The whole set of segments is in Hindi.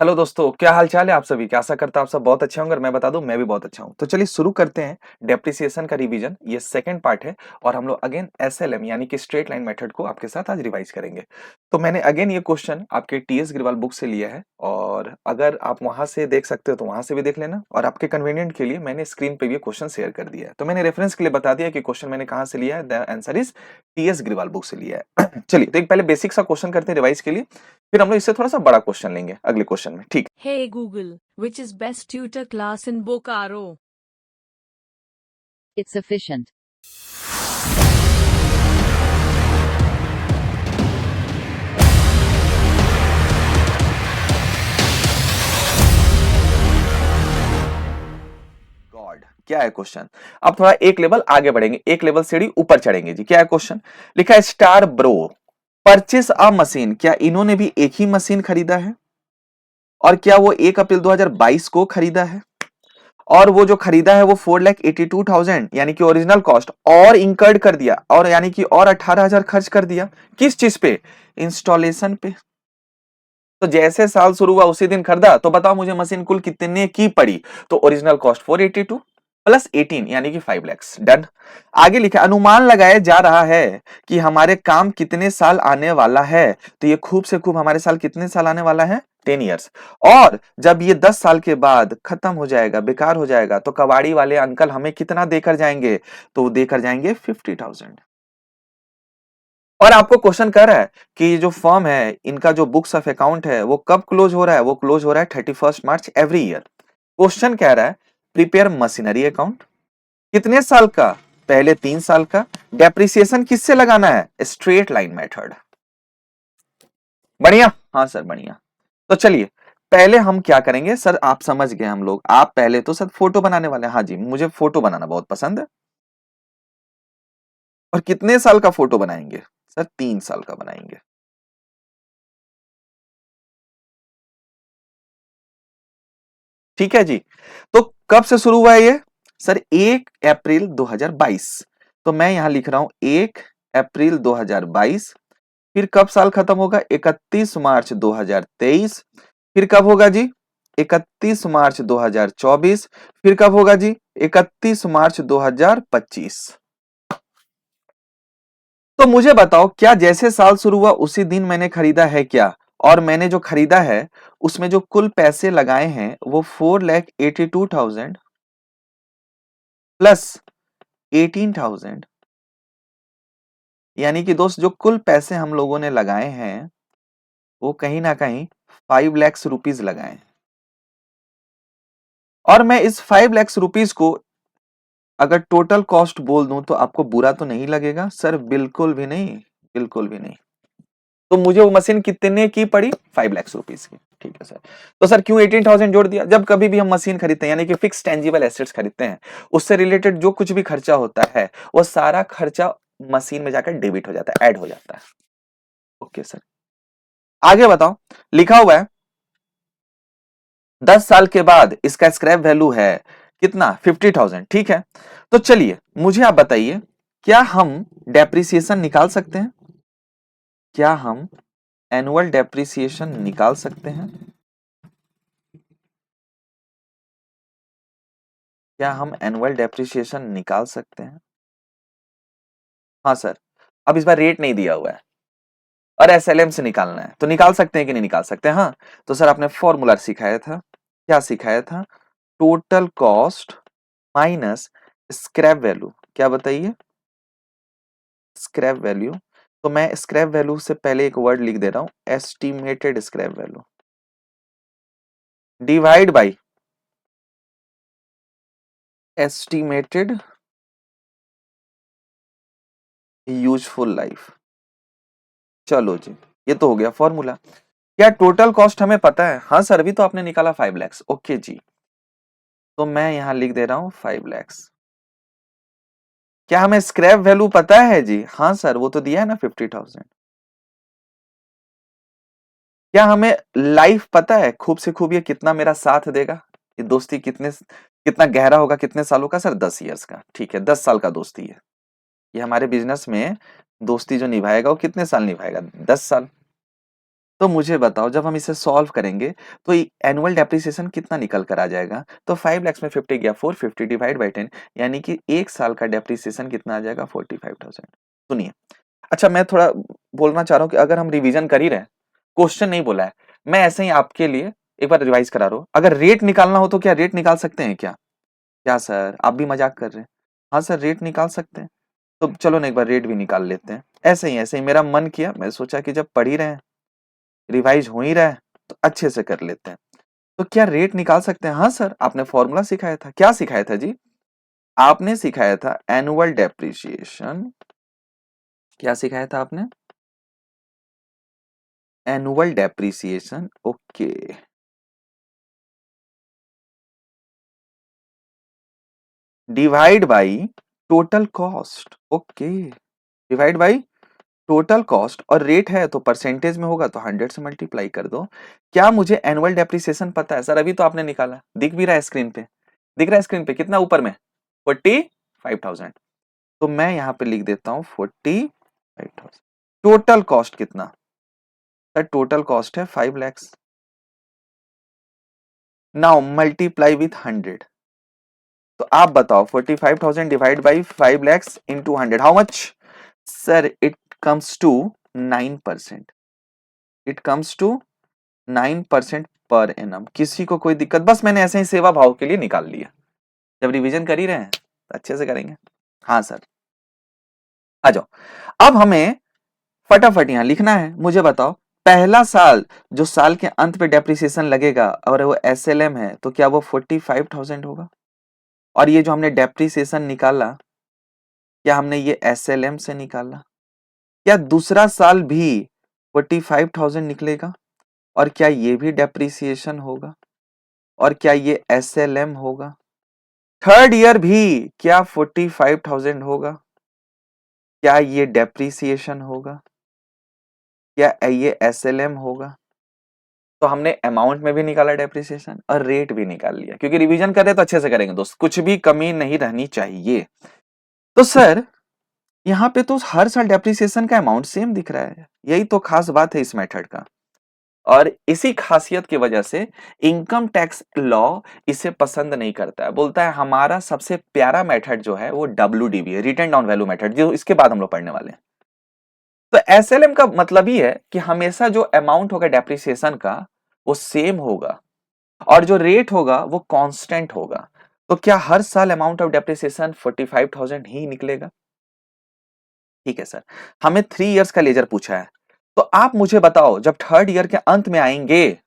हेलो दोस्तों, क्या हाल चाल है आप सभी की। आशा करता हूं आप सब बहुत अच्छे होंगे और मैं बता दूं मैं भी बहुत अच्छा हूं। तो चलिए शुरू करते हैं डेप्रिसिएशन का रिवीजन। ये सेकंड पार्ट है और हम लोग अगेन एसएलएम यानी कि स्ट्रेट लाइन मेथड को आपके साथ आज रिवाइज करेंगे। तो मैंने अगेन ये क्वेश्चन आपके टीएस ग्रेवाल बुक से लिया है और अगर आप वहां से देख सकते हो तो वहां से भी देख लेना, और आपके कन्वीनियंट के लिए मैंने स्क्रीन पे भी क्वेश्चन शेयर कर दिया है। तो मैंने रेफरेंस के लिए बता दिया कि क्वेश्चन मैंने कहाँ से लिया है। The answer is TS Grewal book से लिया है। चलिए तो एक पहले बेसिक सा क्वेश्चन करते हैं रिवाइज के लिए, फिर हम लोग इससे थोड़ा सा बड़ा क्वेश्चन लेंगे अगले क्वेश्चन में, ठीक। Hey Google, which is best tutor class in Bokaro? It's efficient. God, क्या है क्वेश्चन। अब थोड़ा एक लेवल आगे बढ़ेंगे, एक लेवल सीढ़ी ऊपर चढ़ेंगे जी। क्या है क्वेश्चन, लिखा है स्टार ब्रो परचेस अ मशीन। क्या इन्होंने भी एक ही मशीन खरीदा है और क्या वो 1 अप्रैल 2022 को खरीदा है, और वो जो खरीदा है वो 4,82,000 यानी कि ओरिजिनल कॉस्ट और इंकर्ड कर दिया, और यानी कि और 18,000 खर्च कर दिया किस चीज पे, इंस्टॉलेशन पे। तो जैसे साल शुरू हुआ उसी दिन खरीदा, तो बताओ मुझे मशीन कुल कितने की पड़ी। तो ओरिजिनल कॉस्ट 482 प्लस 18 यानी कि 5 लैक्स। डन। आगे लिखा अनुमान लगाया जा रहा है कि हमारे काम कितने साल आने वाला है। तो ये खूब से खूब हमारे साल कितने साल आने वाला है, 10 ईयर्स। और जब ये 10 साल के बाद खत्म हो जाएगा, बेकार हो जाएगा, तो कबाड़ी वाले अंकल हमें कितना देकर जाएंगे, तो वो देकर जाएंगे 50,000। और आपको क्वेश्चन कर रहा है कि ये जो फर्म है इनका जो बुक्स ऑफ अकाउंट है वो कब क्लोज हो रहा है, वो क्लोज हो रहा है 31 मार्च एवरी ईयर। क्वेश्चन कह रहा है प्रिपेयर मशीनरी अकाउंट कितने साल का, पहले 3 साल का। डेप्रिसिएशन किससे लगाना है, स्ट्रेट लाइन मेथड। बढ़िया, हाँ सर बढ़िया। तो चलिए पहले हम क्या करेंगे सर, आप समझ गए हम लोग। आप पहले तो सर फोटो बनाने वाले हैं। हाँ जी, मुझे फोटो बनाना बहुत पसंद है। और कितने साल का फोटो बनाएंगे सर, 3 साल का बनाएंगे। ठीक है जी। तो कब से शुरू हुआ है ये सर, 1 अप्रैल 2022। तो मैं यहां लिख रहा हूं 1 अप्रैल 2022। फिर कब साल खत्म होगा, 31 मार्च 2023। फिर कब होगा जी, 31 मार्च 2024। फिर कब होगा जी, 31 मार्च 2025। तो मुझे बताओ क्या जैसे साल शुरू हुआ उसी दिन मैंने खरीदा है क्या, और मैंने जो खरीदा है उसमें जो कुल पैसे लगाए हैं वो 4,82,000 प्लस 18,000, यानी कि दोस्त जो कुल पैसे हम लोगों ने लगाए हैं वो कहीं ना कहीं 5 लाख रुपीज लगाए हैं। और मैं इस 5 लाख रुपीज को अगर टोटल कॉस्ट बोल दूं तो आपको बुरा तो नहीं लगेगा सर, बिल्कुल भी नहीं, बिल्कुल भी नहीं। तो मुझे वो मशीन कितने की पड़ी, 5 लाख रुपीज की। ठीक है सर। तो सर क्यों 18,000 जोड़ दिया, जब कभी भी हम मशीन खरीदते हैं यानी कि फिक्स टेंजिबल एसेट्स खरीदते हैं, उससे रिलेटेड जो कुछ भी खर्चा होता है वो सारा खर्चा मशीन में जाकर डेबिट हो जाता है, ऐड हो जाता है। ओके सर, आगे बताओ। लिखा हुआ है 10 साल के बाद इसका स्क्रैप वैल्यू है कितना, 50,000। ठीक है। तो चलिए मुझे आप बताइए, क्या हम डेप्रिसिएशन निकाल सकते हैं, क्या हम एनुअल डेप्रिसिएशन निकाल सकते हैं, क्या हम एनुअल डेप्रिसिएशन निकाल सकते हैं। हाँ सर, अब इस बार रेट नहीं दिया हुआ है और एसएलएम से निकालना है, तो निकाल सकते हैं कि नहीं निकाल सकते। हाँ, तो सर आपने फॉर्मूला सिखाया था, क्या सिखाया था, total cost minus scrap value. क्या बताइए, स्क्रैप वैल्यू। तो मैं स्क्रैप वैल्यू से पहले एक वर्ड लिख दे रहा हूं, estimated scrap value divide by estimated useful life. चलो जी, ये तो हो गया फॉर्मूला। क्या टोटल कॉस्ट हमें पता है, हाँ सर अभी तो आपने निकाला 5 लैक्स। ओके जी, तो मैं यहां लिख दे रहा हूं 5 लैक्स। क्या हमें स्क्रैप वैल्यू पता है जी, हाँ सर वो तो दिया है ना 50,000। क्या हमें लाइफ पता है खूब से खूब, ये कितना मेरा साथ देगा, ये दोस्ती कितने कितना गहरा होगा, कितने सालों का सर, 10 ईयर्स का। ठीक है, 10 साल का दोस्ती है। ये हमारे बिजनेस में दोस्ती जो निभाएगा वो कितने साल निभाएगा, 10 साल। तो मुझे बताओ जब हम इसे सॉल्व करेंगे तो एनुअल डेप्रिसिएशन कितना निकल कर आ जाएगा? तो 5 लाख में 50 गया 450 डिवाइड बाय 10, यानी कि एक साल का डेप्रिसिएशन कितना आ जाएगा? 45,000। सुनिए, अच्छा मैं थोड़ा बोलना चाह रहा हूँ कि अगर हम रिवीजन कर ही रहे हैं, क्वेश्चन नहीं बोला है, मैं ऐसे ही आपके लिए एक बार रिवाइज करा रहा हूँ। अगर रेट निकालना हो तो क्या रेट निकाल सकते हैं क्या? क्या सर आप भी मजाक कर रहे हैं? हाँ सर रेट निकाल सकते हैं। तो चलो ना एक बार रेट भी निकाल लेते हैं। ऐसे ही मेरा मन किया, मैं सोचा कि जब पढ़ ही रहे हैं, रिवाइज हो ही रहा है, तो अच्छे से कर लेते हैं। तो क्या रेट निकाल सकते हैं? हाँ सर, आपने फॉर्मूला सिखाया था। क्या सिखाया था जी? आपने सिखाया था एनुअल डेप्रिसिएशन। क्या सिखाया था आपने? Annual depreciation. Okay, divide by total cost. Okay, divide by total cost, और रेट है तो परसेंटेज में होगा तो 100 से मल्टीप्लाई कर दो। क्या मुझे एनुअल डेप्रिसिएशन पता है? सर अभी तो आपने निकाला, दिख भी रहा है स्क्रीन पे, दिख रहा है स्क्रीन पे कितना ऊपर में? 45,000। तो मैं यहां पे लिख देता हूं 45,000। टोटल कॉस्ट कितना? सर टोटल कॉस्ट है 5 लैक्स। Now multiply with 100। तो आप बताओ 45,000 divide by 5 lakhs into 100 how much? Sir it comes to 9%। It comes to 9% per annum. किसी को कोई दिक्कत? बस मैंने ऐसे ही सेवा भाव के लिए निकाल लिया। जब रिवीजन कर ही रहे हैं तो अच्छे से करेंगे। हाँ सर, आ जाओ। अब हमें फटाफट यहां लिखना है। मुझे बताओ पहला साल जो साल के अंत पे डेप्रिसिएशन लगेगा और वो एसएलएम है, तो क्या वो 45,000 होगा? और ये जो हमने डेप्रिसिएशन निकाला, क्या हमने ये एसएलएम से निकाला? क्या दूसरा साल भी 45,000 निकलेगा? और क्या ये भी डेप्रिसिएशन होगा? और क्या ये एसएलएम होगा? थर्ड ईयर भी क्या 45,000 होगा? क्या ये डेप्रिसिएशन होगा? क्या ये एसएलएम होगा? तो हमने अमाउंट में भी निकाला डेप्रिसिएशन और रेट भी निकाल लिया, क्योंकि रिवीजन कर रहे तो अच्छे से करेंगे दोस्त, कुछ भी कमी नहीं रहनी चाहिए। तो सर यहाँ पे तो हर साल डेप्रिसिएशन का अमाउंट सेम दिख रहा है, यही तो खास बात है इस मेथड का। और इसी खासियत की वजह से इनकम टैक्स लॉ इसे पसंद नहीं करता है, बोलता है हमारा सबसे प्यारा मेथड जो है वो डब्ल्यूडीबी है, रिटर्न डाउन वैल्यू मेथड, जो इसके बाद हम लोग पढ़ने वाले हैं। तो एसएलएम का मतलब ही है कि हमेशा जो अमाउंट होगा डेप्रिसिएशन का वो सेम होगा, और जो रेट होगा वो कांस्टेंट होगा। तो क्या हर साल अमाउंट ऑफ डेप्रिसिएशन 45,000 ही निकलेगा? ठीक है सर, हमें 3 इयर्स का लेजर पूछा है। तो आप मुझे बताओ जब थर्ड ईयर के अंत में आएंगे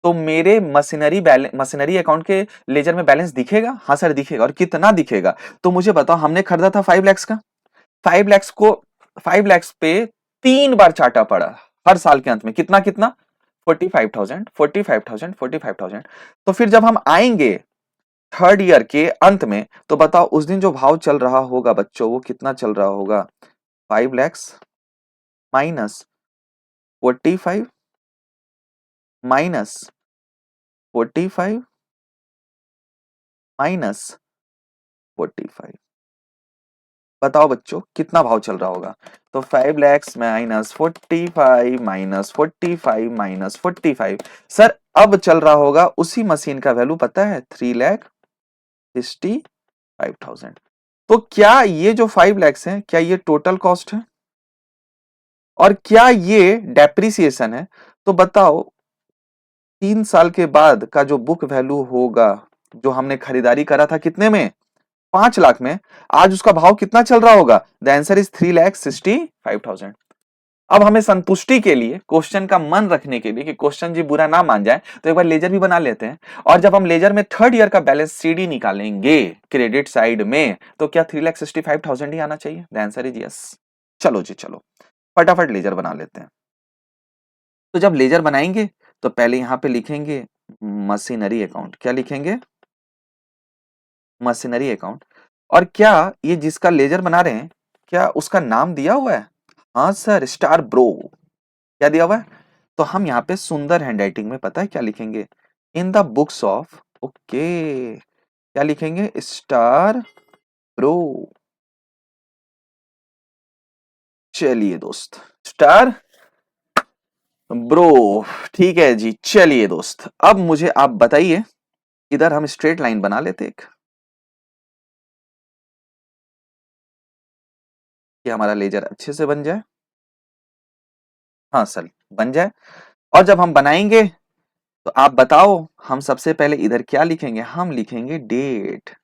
तो मेरे मशीनरी अकाउंट के लेजर में बैलेंस दिखेगा? हाँ सर दिखेगा। और कितना दिखेगा? तो मुझे बताओ, हमने खरीदा था 5 लैक्स का, 5 लैक्स को 5 लैक्स पे 3 बार चाटा पड़ा हर साल के अंत में, कितना कितना? 45,000 45,000 45,000। तो फिर जब हम आएंगे थर्ड ईयर के अंत में, तो बताओ उस दिन जो भाव चल रहा होगा बच्चों, वो कितना चल रहा होगा? 5 लैक्स माइनस 45 माइनस 45 माइनस 45। बताओ बच्चों कितना भाव चल रहा होगा? तो 5 lakhs minus 45 minus 45 minus 45। Sir अब चल रहा होगा उसी मशीन का वैल्यू पता है, 3,65,000। तो क्या ये जो 5 लैक्स है, क्या ये टोटल कॉस्ट है? और क्या ये डेप्रिसिएशन है? तो बताओ 3 साल के बाद का जो बुक वैल्यू होगा, जो हमने खरीदारी करा था कितने में? 5 लाख में, आज उसका भाव कितना चल रहा होगा? The answer is 3,65,000। अब हमें संतुष्टि के लिए, क्वेश्चन का मन रखने के लिए कि क्वेश्चन जी बुरा ना मान जाए, तो एक बार लेजर भी बना लेते हैं। और जब हम लेजर में थर्ड ईयर का बैलेंस सीडी निकालेंगे क्रेडिट साइड में, तो क्या 3,65,000 ही आना चाहिए? The answer is yes. चलो जी चलो, फटाफट लेजर बना लेते हैं। तो जब लेजर बनाएंगे तो पहले यहां पे लिखेंगे मशीनरी अकाउंट। क्या लिखेंगे? Machinery account. और क्या ये जिसका लेजर बना रहे हैं, क्या उसका नाम दिया हुआ है? हाँ सर, स्टार ब्रो। क्या दिया हुआ है? तो हम यहाँ पे सुंदर हैंडराइटिंग में पता है क्या लिखेंगे? In the books of, okay, क्या लिखेंगे? Star bro. चलिए दोस्त, स्टार ब्रो ठीक है जी, चलिए दोस्त, अब मुझे आप बताइए, इधर हम स्ट्रेट लाइन बना लेते एक, कि हमारा लेजर अच्छे से बन जाए। हाँ सर, बन जाए। और जब हम बनाएंगे तो आप बताओ, हम सबसे पहले इधर क्या लिखेंगे? हम लिखेंगे डेट,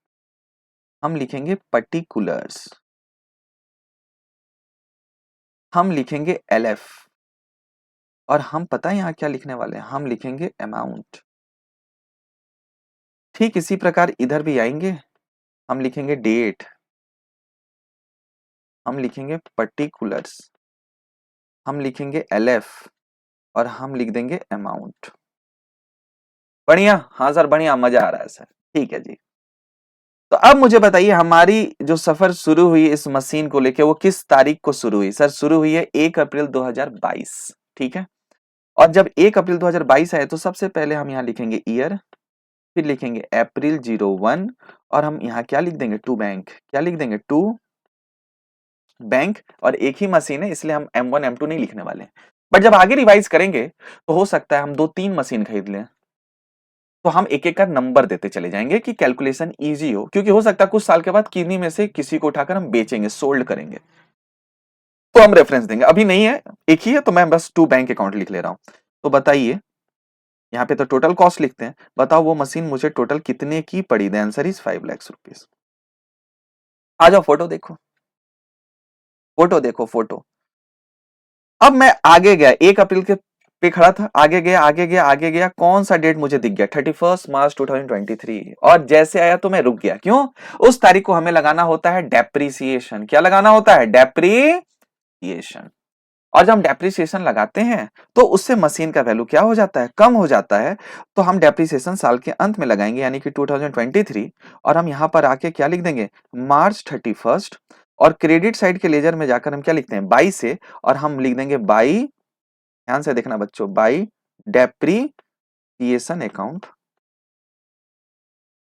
हम लिखेंगे पर्टिकुलर्स, हम लिखेंगे एलएफ, और हम पता है यहाँ क्या लिखने वाले हैं? हम लिखेंगे अमाउंट। ठीक इसी प्रकार इधर भी आएंगे, हम लिखेंगे डेट, हम लिखेंगे पर्टिकुलर्स, हम लिखेंगे एलएफ, और हम लिख देंगे अमाउंट। बढ़िया, हाँ सर बढ़िया, मजा आ रहा है सर। ठीक है जी। तो अब मुझे बताइए, हमारी जो सफर शुरू हुई इस मशीन को लेके, वो किस तारीख को शुरू हुई? सर शुरू हुई है 1 अप्रैल 2022। ठीक है। और जब 1 अप्रैल 2022 आए तो सबसे पहले हम यहाँ लिखेंगे ईयर, फिर लिखेंगे अप्रैल 01, और हम यहाँ क्या लिख देंगे? To bank. क्या लिख देंगे? To bank. और एक ही मशीन है इसलिए हम M1 M2 नहीं लिखने वाले। बट जब आगे रिवाइज करेंगे तो हो सकता है हम 2-3 मशीन खरीद लें, तो हम एक एक का नंबर देते चले जाएंगे कि कैलकुलेशन इजी हो, क्योंकि हो सकता है कुछ साल के बाद किन्हीं में से किसी को उठाकर हम बेचेंगे, सोल्ड करेंगे, तो हम रेफरेंस देंगे। अभी नहीं है, एक ही है, तो मैं बस टू बैंक अकाउंट लिख ले रहा हूं। तो बताइए, यहाँ पे तो टोटल कॉस्ट लिखते हैं, बताओ वो मशीन मुझे टोटल कितने की पड़ी? The answer is 5 lakh rupees. आ जाओ, फोटो देखो, फोटो देखो, फोटो। अब मैं आगे गया, 1 अप्रैल के पे खड़ा था, आगे गया आगे गया आगे गया, कौन सा डेट मुझे दिख गया? 31 मार्च 2023। और जैसे आया तो मैं रुक गया, क्यों? उस तारीख को हमें लगाना होता है डेप्रीसिएशन। क्या लगाना होता है? डेप्रीसिएशन। और जब हम डेप्रिसिएशन लगाते हैं तो उससे मशीन का वैल्यू क्या हो जाता है? कम हो जाता है। तो हम डेप्रिसिएशन साल के अंत में लगाएंगे, यानी कि 2023, और हम यहां पर आके क्या लिख देंगे? मार्च 31। और क्रेडिट साइड के लेजर में जाकर हम क्या लिखते हैं? बाई से, और हम लिख देंगे बाई, ध्यान से देखना बच्चों, बाई डेप्रिसिएशन अकाउंट।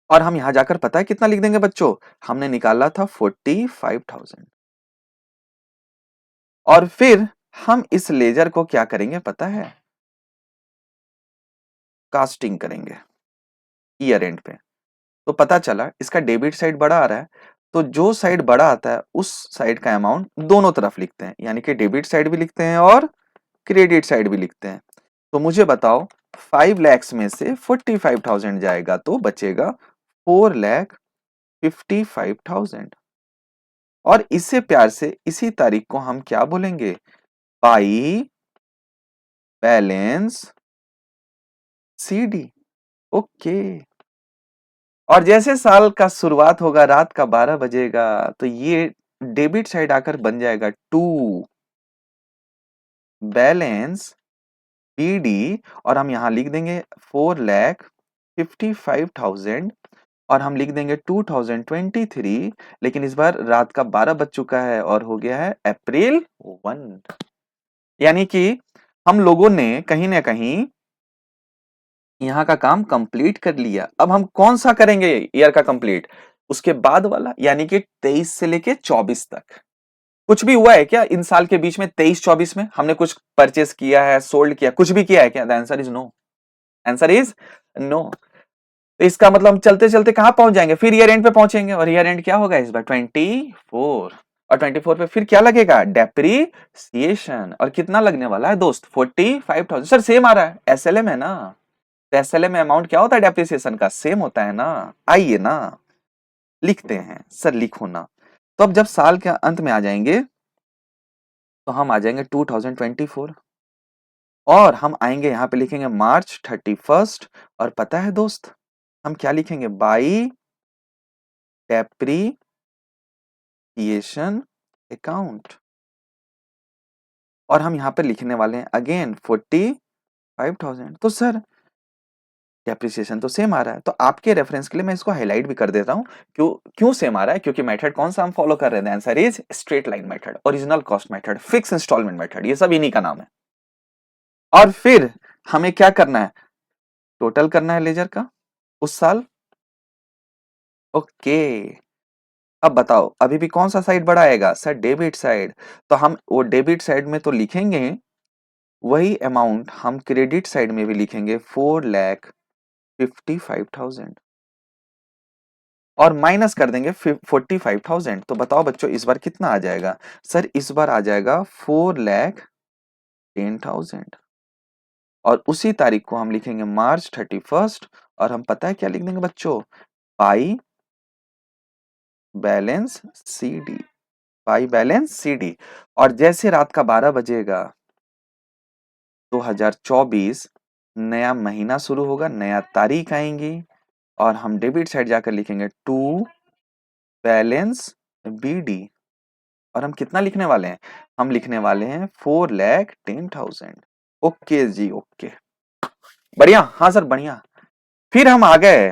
और हम यहां जाकर पता है कितना लिख देंगे बच्चों? हमने निकाला था 45,000। और फिर हम इस लेजर को क्या करेंगे पता है? कास्टिंग करेंगे ईयर एंड पे। तो पता चला इसका डेबिट साइड बड़ा आ रहा है, तो जो साइड बड़ा आता है उस साइड का अमाउंट दोनों तरफ लिखते हैं, यानी कि डेबिट साइड भी लिखते हैं और क्रेडिट साइड भी लिखते हैं। तो मुझे बताओ, 5 लैक्स में से 45,000 जाएगा तो बचेगा 4,55,000। और इससे प्यार से इसी तारीख को हम क्या बोलेंगे? By balance CD. ओके। और जैसे साल का शुरुआत होगा, रात का 12 बजेगा, तो ये डेबिट साइड आकर बन जाएगा टू बैलेंस बीडी। और हम यहां लिख देंगे 4,55,000, और हम लिख देंगे 2023। लेकिन इस बार रात का 12 बज चुका है और हो गया है अप्रैल 1। यानी कि हम लोगों ने कहीं ना कहीं यहाँ का काम कंप्लीट कर लिया। अब हम कौन सा करेंगे ईयर का कंप्लीट? उसके बाद वाला, यानी कि 23 से लेके 24 तक। कुछ भी हुआ है क्या इन साल के बीच में? 23-24 में हमने कुछ परचेस किया है, सोल्ड किया, कुछ भी किया है क्या? The answer is no. Answer is no. तो इसका मतलब हम चलते चलते कहां पहुंच जाएंगे? फिर ईयर एंड पे पहुंचेंगे, और ईयर एंड क्या होगा इस बार? 24। और 24 पे फिर क्या लगेगा? डेप्रीसिएशन। और कितना लगने वाला है दोस्त? 45,000। सर सेम आ रहा है, एसएलएम है ना, तो एसएलएम में अमाउंट क्या होता है डेप्रिसिएशन का? सेम होता है ना। आइए ना, लिखते हैं। सर लिखो ना। तो अब जब साल के अंत में आ जाएंगे तो हम आ जाएंगे 2024, और हम आएंगे यहाँ पे लिखेंगे मार्च 31। और पता है दोस्त, हम क्या लिखेंगे? By depreciation account. और हम यहाँ पे लिखने वाले हैं अगेन 45,000। तो सर डेप्रिसिएशन तो सेम आ रहा है, तो आपके रेफरेंस के लिए मैं इसको हाईलाइट भी कर देता हूं। क्यों क्यों सेम आ रहा है? क्योंकि मेथड कौन सा हम फॉलो कर रहे हैं? Answer is straight line method, original cost method, fix installment method, ये सब इन्हीं का नाम है। और फिर हमें क्या करना है? टोटल करना है लेजर का उस साल। ओके। अब बताओ, अभी भी कौन सा साइड बड़ा आएगा? Sir debit side. तो हम वो डेबिट साइड में तो लिखेंगे वही अमाउंट हम क्रेडिट साइड में भी लिखेंगे 4,55,000 और माइनस कर देंगे 45,000। तो बताओ बच्चों इस बार कितना आ जाएगा? सर इस बार आ जाएगा 4,10,000 और उसी तारीख को हम लिखेंगे मार्च 31st और हम पता है क्या लिख देंगे बच्चों? By balance CD, by balance CD। और जैसे रात का 12 बजेगा 2024 नया महीना शुरू होगा, नया तारीख आएंगी और हम डेबिट साइड जाकर लिखेंगे टू बैलेंस BD और हम कितना लिखने वाले हैं? हम लिखने वाले हैं 4,10,000। ओके जी ओके, बढ़िया। हाँ सर बढ़िया। फिर हम आ गए,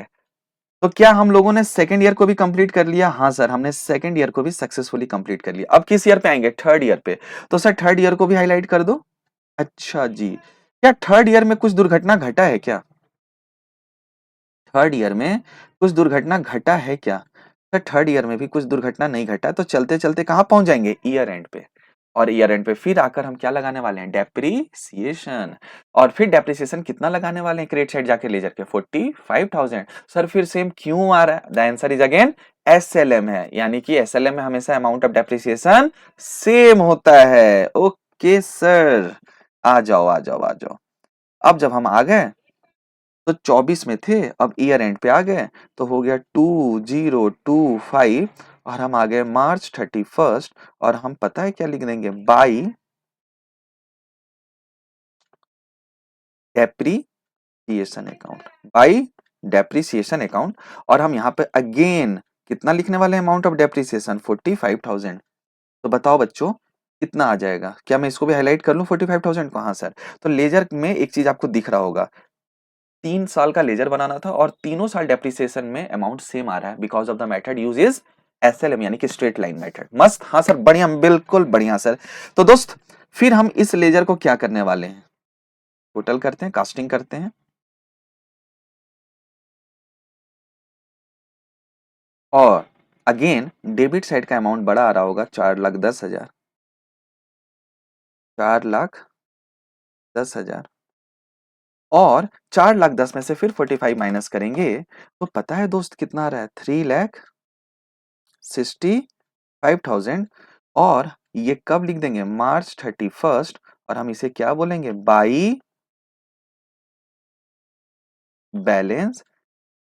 तो क्या हम लोगों ने सेकेंड ईयर को भी कंप्लीट कर लिया? हाँ सर हमने सेकेंड ईयर को भी सक्सेसफुली कंप्लीट कर लिया। अब किस ईयर पे आएंगे? थर्ड ईयर पे। तो सर थर्ड ईयर को भी हाईलाइट कर दो। अच्छा जी, क्या थर्ड ईयर में कुछ दुर्घटना घटा है क्या? थर्ड ईयर में कुछ दुर्घटना घटा है क्या? सर थर्ड ईयर में भी कुछ दुर्घटना नहीं घटा, तो चलते चलते कहां पहुंच जाएंगे? ईयर एंड पे। और ईयर एंड पे फिर आकर हम क्या लगाने वाले हैं? डेप्रिसिएशन। और फिर डेप्रिसिएशन कितना लगाने वाले हैं क्रेडिट साइड जाके लेजर के? 45,000। सर फिर सेम क्यों आ रहा है? The answer is again SLM है, यानी कि SLM में हमेशा अमाउंट ऑफ डेप्रिसिएशन सेम होता है। ओके सर, आ जाओ आ जाओ आ जाओ। अब जब हम आ गए तो 24 में थे, अब ईयर एंड पे आ गए तो हो गया 2025 और हम आ गए मार्च 31st और हम पता है क्या लिख देंगे? By depreciation account, by depreciation account. और हम यहाँ पे अगेन कितना लिखने वाले हैं? Amount of depreciation 45,000। तो बताओ बच्चों कितना आ जाएगा? क्या मैं इसको भी हाईलाइट कर लूं 45,000 को? हाँ सर। तो लेजर में एक चीज आपको दिख रहा होगा, 3 साल का लेजर बनाना था और तीनों साल डेप्रिसिएशन में अमाउंट सेम आ रहा है because of the method use is SLM यानी कि स्ट्रेट लाइन मेथड। मस्त। हाँ सर बढ़िया, बिल्कुल बढ़िया सर। तो दोस्त फिर हम इस लेजर को क्या करने वाले हैं? टोटल करते हैं, कास्टिंग करते हैं और अगेन डेबिट साइड का अमाउंट बड़ा आ रहा होगा 4,10,000, 4,10,000 और 4,10,000 में से फिर 45 माइनस करेंगे तो पता है दोस्त कितना आ रहा है? 3,65,000। और ये कब लिख देंगे? मार्च 31st और हम इसे क्या बोलेंगे? By balance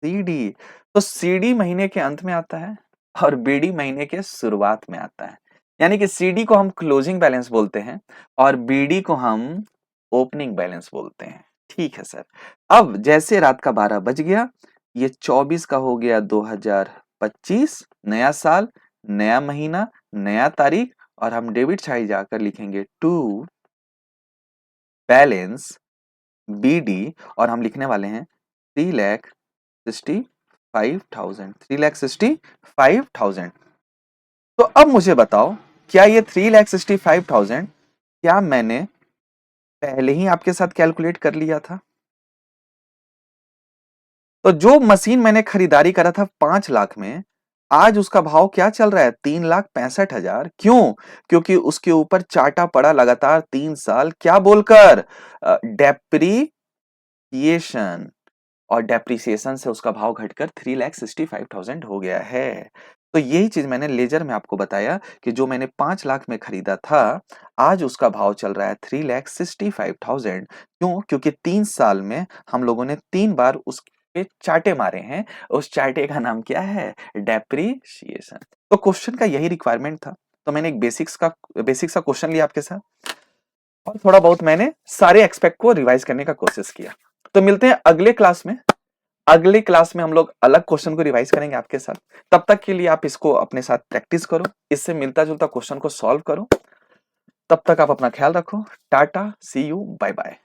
CD। तो CD महीने के अंत में आता है और BD महीने के शुरुआत में आता है, यानी कि CD को हम क्लोजिंग बैलेंस बोलते हैं और BD को हम ओपनिंग बैलेंस बोलते हैं। ठीक है सर। अब जैसे रात का 12 बज गया, ये 24 का हो गया 2025, नया साल, नया महीना, नया तारीख और हम डेबिट साइड जाकर लिखेंगे टू बैलेंस BD और हम लिखने वाले हैं 3,65,000, 3,65,000। तो अब मुझे बताओ क्या ये 3,65,000 क्या मैंने पहले ही आपके साथ कैलकुलेट कर लिया था? तो जो मशीन मैंने खरीदारी करा था 5 लाख में, आज उसका भाव क्या चल रहा है? 3,65,000। क्यों? क्योंकि उसके ऊपर चाटा पड़ा लगातार 3 साल, क्या बोलकर? डेप्रीसिएशन। और डेप्रिसिएशन से उसका भाव घटकर 3,65,000 हो गया है। तो यही चीज मैंने लेजर में आपको बताया कि जो मैंने 5 लाख में खरीदा था, आज उसका भाव चल रहा है 3,65,000। क्यों? क्योंकि 3 साल में हम लोगों ने 3 बार उस पे चाटे मारे हैं। उस चाटे का नाम क्या है? डेप्रिसिएशन। तो क्वेश्चन का यही रिक्वायरमेंट था, तो मैंने एक बेसिक सा क्वेश्चन लिया आपके साथ और थोड़ा बहुत मैंने सारे एक्सपेक्ट को रिवाइज करने का कोशिश किया। तो मिलते हैं अगले क्लास में। अगले क्लास में हम लोग अलग क्वेश्चन को रिवाइज करेंगे आपके साथ। तब तक के लिए आप इसको अपने साथ प्रैक्टिस करो, इससे मिलता जुलता क्वेश्चन को सॉल्व करो। तब तक आप अपना ख्याल रखो। टाटा, सी यू, बाय बाय।